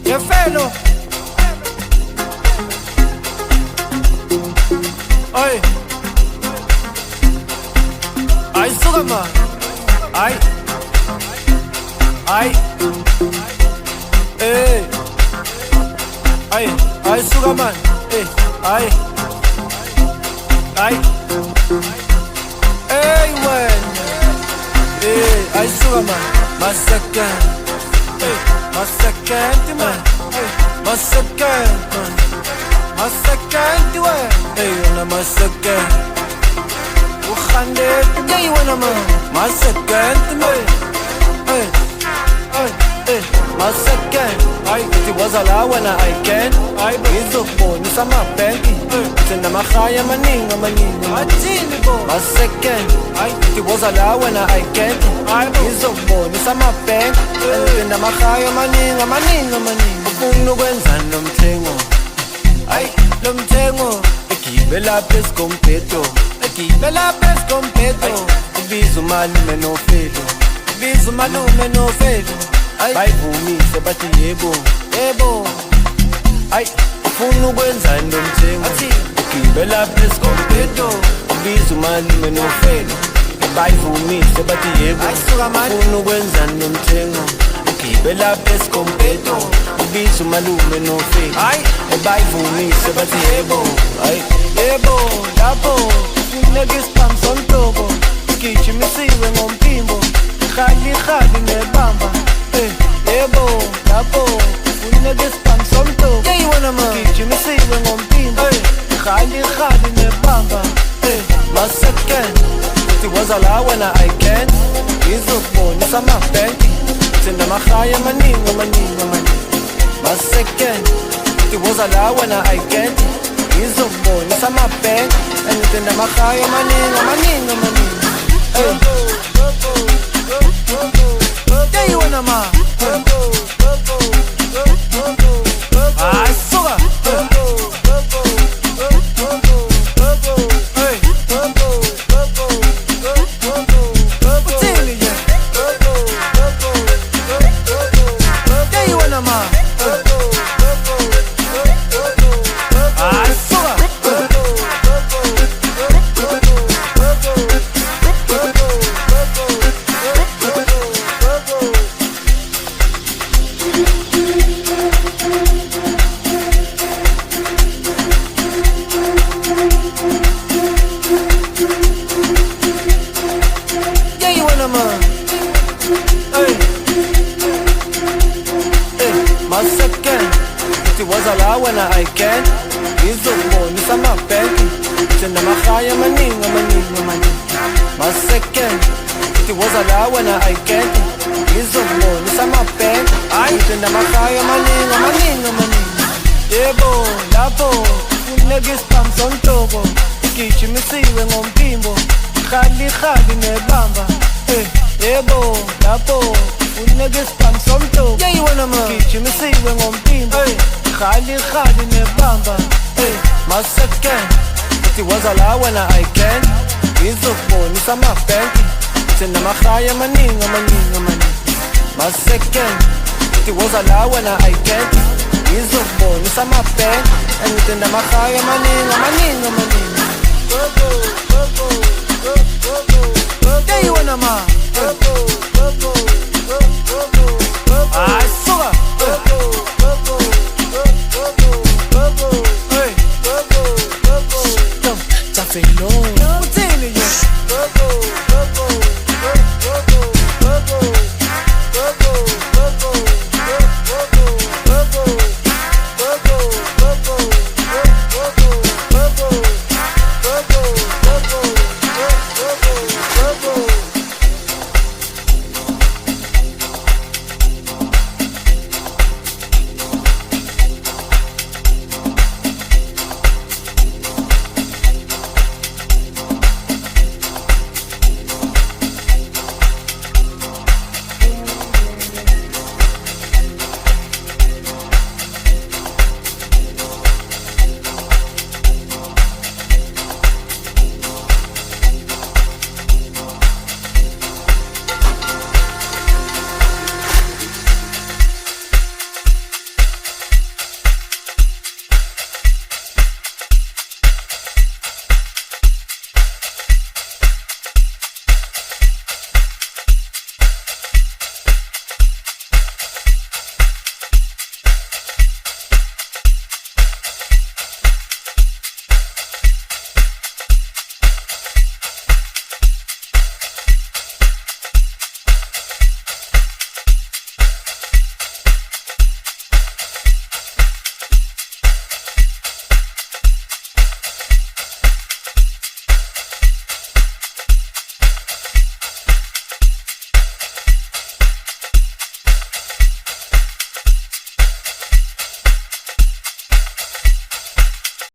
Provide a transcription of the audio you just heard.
Yefelo. Oi. Ay, suka man. Ay. Ay. Hey. Ay, suka man. Hey. Ay. Ay. Hey, man. Hey, ay, suka man. My second. Hey. My second, man. Hey. My second, man. My second, man. Hey, my second. Yeah, you wanna man. My second, man. Hey, hey, hey. My second. It was allowed when I can. It's a phone, it's a my banky. Send them a higher maninga. My second. It was allowed when I can. It's a phone, it's a my bank. Send them a higher maninga. Ufuno kwenza nomthengo. Lomthengo. Egibela pes kompeto. Egibela pes kompeto. Ubiza umalume no felo. Ubiza umalume no felo. Bayivumise bathi yebo. Yebo. Ufuna ukwenza nomthengo. Egibela pes kompeto. Ubiza umalume no felo. Bayivumise bathi yebo. Ufuna ukwenza nomthengo. Egibela pes kompeto. Ubiza umalume no felo. Bayivumise bathi yebo. Yebo, lapho kufuneka isipham sontobo. Sigijimisiwe ngomphimbo. Khali nebamba. Yebo, lapho kufuneka isipham sontobo. Sigijimisiwe ngomphimbo. Khali nebamba. My second. It was allowed when I can. Ngizokubonisa amabhenki. Senda amahaya amaningi. My second. It was allowed when I can. Ngizokubonisa amabhenki. And senda amahaya amaningi. Yeah, you wanna ma. Suka. My second, it was allowed when I can. Ngizokubonisa amabhenki. Senda amahaya amaningi. My second, it was allowed when I can. Ngizokubonisa amabhenki. Senda amahaya amaningi. Yebo, lapho kufuneka isipham sontobo. Sigijimisiwe ngomphimbo. Khali nebamba. Yebo, lapho kufuneka isipham sontobo. Yeah, you wanna man. Sigijimisiwe ngomphimbo. Khali nebamba. My second. It was allowed when I can. Ngizokubonisa amabhenki. Senda amahaya amaningi. My second. It was allowed when I can. Ngizokubonisa amabhenki. And senda amahaya amaningi. Yeah, you wanna ma.